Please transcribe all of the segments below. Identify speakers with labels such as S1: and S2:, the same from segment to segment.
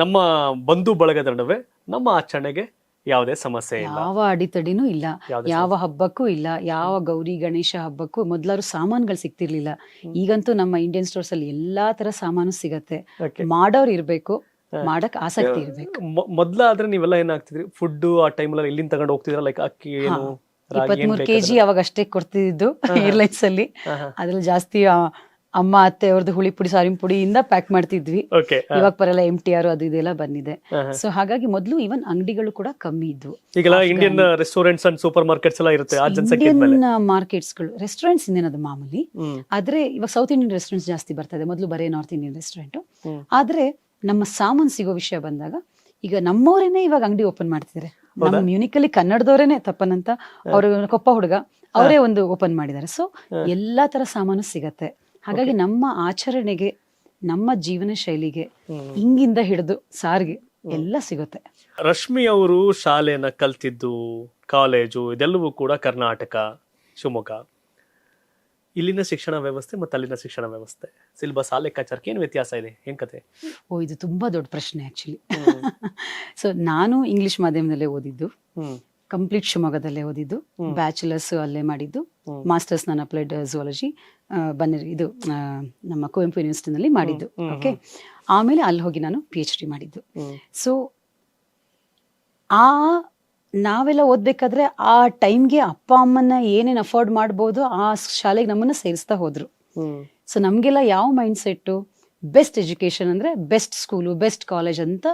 S1: ನಮ್ಮ ಬಂಧು ಬಳಗದ ನಡುವೆ ನಮ್ಮ ಆಚರಣೆಗೆ ಯಾವುದೇ ಸಮಸ್ಯೆ ಇಲ್ಲ.
S2: ಯಾವ ಅಡಿತಡಿನೂ ಇಲ್ಲ,
S1: ಯಾವುದೇ
S2: ಯಾವ ಹಬ್ಬಕ್ಕೂ ಇಲ್ಲ, ಯಾವ ಗೌರಿ ಗಣೇಶ ಹಬ್ಬಕ್ಕೂ ಮೊದ್ಲಾದ್ರು ಸಾಮಾನುಗಳು ಸಿಗ್ತಿರ್ಲಿಲ್ಲ. ಈಗಂತೂ ನಮ್ಮ ಇಂಡಿಯನ್ ಸ್ಟೋರ್ಸ್ ಅಲ್ಲಿ ಎಲ್ಲಾ ತರ ಸಾಮಾನು ಸಿಗತ್ತೆ.
S1: Okay.
S2: ಮಾಡೋರು ಇರ್ಬೇಕು, ಮಾಡಕ್ ಆಸಕ್ತಿ ಇರ್ಬೇಕು.
S1: ಮೊದ್ಲಾದ್ರೆ ನೀವೆಲ್ಲ ಏನಾಗ್ತಿದ್ರಿ, ಫುಡ್ ಆ ಟೈಮಲ್ಲಿ ಎಲ್ಲಿಂದ ತಗೊಂಡು ಹೋಗ್ತಿದ್ರ, ಲೈಕ್ ಅಕ್ಕಿ ಏನು ರಾಗಿ ಏನ್
S2: 23 ಕೆಜಿ ಅವಾಗ ಅಷ್ಟೇ ಕೊಡ್ತಿದ್ದು ಏರ್ಲೈನ್ಸ್ ಅಲ್ಲಿ. ಅದ್ರಲ್ಲಿ ಜಾಸ್ತಿ ಅಮ್ಮ ಅತ್ತೆ ಅವ್ರದ್ದು ಹುಳಿ ಪುಡಿ ಸಾರಿನ ಪುಡಿಯಿಂದ ಪ್ಯಾಕ್ ಮಾಡ್ತಿದ್ವಿ.
S1: ಓಕೆ.
S2: ಇವಾಗ ಬರಲ್ಲ MTR ಅದು ಇದೆಲ್ಲ ಬಂದಿದೆ. ಸೊ ಹಾಗಾಗಿ ಮೊದಲು ಇವನ್ ಅಂಗಡಿಗಳು ಕೂಡ ಕಮ್ಮಿ ಇದ್ವು.
S1: ಈಗೆಲ್ಲ Indian restaurants and super markets ಎಲ್ಲ ಇರುತ್ತೆ ಆ ಜನಸಂಖ್ಯೆ ಮೇಲೆ.
S2: ಇಂಡಿಯನ್ ಮಾರ್ಕೆಟ್ಸ್ಗಳು, ರೆಸ್ಟೋರೆಂಟ್ಸ್ ಇನ್ನೇನದು ಮಾಮೂಲಿ. ಆದ್ರೆ ಇವಾಗ ಸೌತ್ ಇಂಡಿಯನ್ ರೆಸ್ಟೋರೆಂಟ್ಸ್ ಜಾಸ್ತಿ ಬರ್ತದೆ, ಮೊದಲು ಬರೇ ನಾರ್ತ್ ಇಂಡಿಯನ್ ರೆಸ್ಟೋರೆಂಟ್. ಆದ್ರೆ ನಮ್ಮ ಸಾಮಾನು ಸಿಗೋ ವಿಷಯ ಬಂದಾಗ ಈಗ ನಮ್ಮವರೇನೆ ಇವಾಗ ಅಂಗಡಿ ಓಪನ್ ಮಾಡ್ತಿದ್ದಾರೆ. ನಮ್ಮ ಮ್ಯೂನಿಕ್ ಅಲ್ಲಿ ಕನ್ನಡದವರೇನೆ ತಪ್ಪನಂತ ಅವರು ಕೊಪ್ಪ ಹುಡುಗ ಅವರೇ ಒಂದು ಓಪನ್ ಮಾಡಿದ್ದಾರೆ. ಸೊ ಎಲ್ಲಾ ತರ ಸಾಮಾನು ಸಿಗತ್ತೆ. ಹಾಗಾಗಿ ನಮ್ಮ ಆಚರಣೆಗೆ, ನಮ್ಮ ಜೀವನ ಶೈಲಿಗೆ, ಹಿಂಗಿಂದ ಹಿಡಿದು ಸಾರಿಗೆ ಎಲ್ಲ ಸಿಗುತ್ತೆ.
S1: ರಶ್ಮಿ ಅವರು ಶಾಲೆನ ಕಲ್ತಿದ್ದು, ಕಾಲೇಜು ಇದೆಲ್ಲವೂ ಕೂಡ ಕರ್ನಾಟಕ, ಶಿವಮೊಗ್ಗ. ಇಲ್ಲಿನ ಶಿಕ್ಷಣ ವ್ಯವಸ್ಥೆ ಮತ್ತು ಅಲ್ಲಿನ ಶಿಕ್ಷಣ ವ್ಯವಸ್ಥೆ, ಸಿಲೆಬಸ್, ಆ ಲೆಕ್ಕಾಚಾರಕ್ಕೆ ಏನು ವ್ಯತ್ಯಾಸ ಇದೆ, ಏನ್ ಕತೆ?
S2: ಇದು ತುಂಬಾ ದೊಡ್ಡ ಪ್ರಶ್ನೆ ಆಕ್ಚುಲಿ. ಸೊ ನಾನು ಇಂಗ್ಲಿಷ್ ಮಾಧ್ಯಮದಲ್ಲೇ ಓದಿದ್ದು, ಕಂಪ್ಲೀಟ್ ಶಿವಮೊಗ್ಗದಲ್ಲೇ ಓದಿದ್ದು, ಬ್ಯಾಚುಲರ್ಸ್ ಅಲ್ಲೇ ಮಾಡಿದ್ದು, ಮಾಸ್ಟರ್ಸ್ ನಾನು ಅಪ್ಲೈಡ್ ಝುವಾಲಜಿ ಬನ್ನೇರಿ ಇದು ನಮ್ಮ ಕುವೆಂಪು ಯೂನಿವರ್ಸಿಟಿನಲ್ಲಿ ಮಾಡಿದ್ದು. ಓಕೆ. ಆಮೇಲೆ ಅಲ್ಲಿ ಹೋಗಿ ನಾನು PhD ಮಾಡಿದ್ದು. ಸೊ ನಾವೆಲ್ಲ ಓದ್ಬೇಕಾದ್ರೆ ಆ ಟೈಮ್ಗೆ ಅಪ್ಪ ಅಮ್ಮನ ಏನೇನು ಅಫೋರ್ಡ್ ಮಾಡ್ಬೋದು ಆ ಶಾಲೆಗೆ ನಮ್ಮನ್ನ ಸೇರಿಸ್ತಾ ಹೋದ್ರು. ಸೊ ನಮ್ಗೆಲ್ಲ ಯಾವ ಮೈಂಡ್ ಸೆಟ್ಟು, ಬೆಸ್ಟ್ ಎಜುಕೇಶನ್ ಅಂದ್ರೆ ಬೆಸ್ಟ್ ಸ್ಕೂಲು, ಬೆಸ್ಟ್ ಕಾಲೇಜ್ ಅಂತ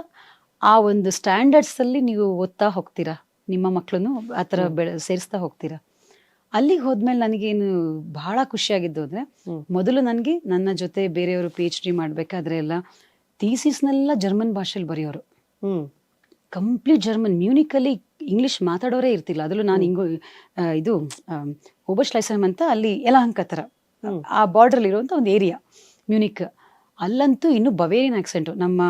S2: ಆ ಒಂದು ಸ್ಟ್ಯಾಂಡರ್ಡ್ಸ್ ಅಲ್ಲಿ ನೀವು ಓದ್ತಾ ಹೋಗ್ತೀರಾ, ನಿಮ್ಮ ಮಕ್ಕಳನ್ನು ಆ ಥರ ಸೇರಿಸ್ತಾ ಹೋಗ್ತೀರಾ. ಅಲ್ಲಿಗೆ ಹೋದ್ಮೇಲೆ ನನಗೇನು ಬಹಳ ಖುಷಿಯಾಗಿದ್ದು ಅಂದ್ರೆ, ಮೊದಲು ನನಗೆ ನನ್ನ ಜೊತೆ ಬೇರೆಯವರು PhD ಮಾಡ್ಬೇಕಾದ್ರೆ ಎಲ್ಲ ಥೀಸಿಸ್ನೆಲ್ಲ ಜರ್ಮನ್ ಭಾಷೆಯಲ್ಲಿ ಬರೆಯೋರು. Complete German. ಮ್ಯೂನಿಕ್ ಅಲ್ಲಿ ಇಂಗ್ಲಿಷ್ ಮಾತಾಡೋರೇ ಇರ್ತಿಲ್ಲ. ಅದರಲ್ಲೂ ನಾನು ಇದು ಓಬರ್ಶ್ಲೈಸಮ್ ಅಂತ ಅಲ್ಲಿ ಯಲಹಂಕ ಥರ ಆ ಬಾರ್ಡರ್ ಇರುವಂತ ಒಂದು ಏರಿಯಾ ಮ್ಯೂನಿಕ್. ಅಲ್ಲಂತೂ ಇನ್ನು ಬವೇರಿಯನ್ ಆಕ್ಸೆಂಟು, ನಮ್ಮ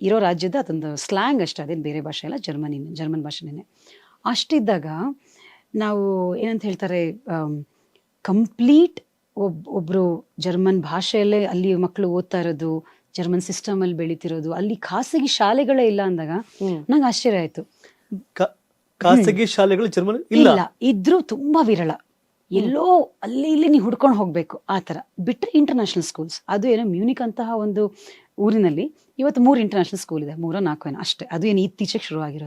S2: ಇರೋ ರಾಜ್ಯದ ಅದೊಂದು ಸ್ಲ್ಯಾಂಗ್ ಅಷ್ಟೇ, ಅದೇನು ಬೇರೆ ಭಾಷೆ ಅಲ್ಲ, ಜರ್ಮನ್ ಭಾಷೆನೇ. ಅಷ್ಟಿದ್ದಾಗ ನಾವು ಏನಂತ ಹೇಳ್ತಾರೆ, ಕಂಪ್ಲೀಟ್ ಒಬ್ರು ಜರ್ಮನ್ ಭಾಷೆಯಲ್ಲೇ ಅಲ್ಲಿ ಮಕ್ಕಳು ಓದ್ತಾ ಇರೋದು, ಜರ್ಮನ್ ಸಿಸ್ಟಮ್ ಅಲ್ಲಿ ಬೆಳಿತಿರೋದು, ಅಲ್ಲಿ ಖಾಸಗಿ ಶಾಲೆಗಳೇ ಇಲ್ಲ ಅಂದಾಗ ನಂಗೆ ಆಶ್ಚರ್ಯ ಆಯ್ತು.
S1: ಖಾಸಗಿ ಶಾಲೆಗಳು ಜರ್ಮನ್
S2: ಇಲ್ಲ, ಇದ್ರೂ ತುಂಬಾ ವಿರಳ. ಎಲ್ಲೋ ಅಲ್ಲಿ ಇಲ್ಲಿ ನೀವು ಹುಡ್ಕೊಂಡು ಹೋಗ್ಬೇಕು ಆ ತರ. ಬಿಟ್ರೆ ಇಂಟರ್ನ್ಯಾಷನಲ್ ಸ್ಕೂಲ್ಸ್, ಅದು ಏನೋ ಮ್ಯೂನಿಕ್ ಅಂತಹ ಒಂದು ಊರಿನಲ್ಲಿ ಇವತ್ತು 3 ಇಂಟರ್ನ್ಯಾಷನಲ್ ಸ್ಕೂಲ್ ಇದೆ, 3-4 ಏನೋ ಅಷ್ಟೇ. ಅದು ಏನು ಇತ್ತೀಚೆಗೆ ಶುರು ಆಗಿರೋದು.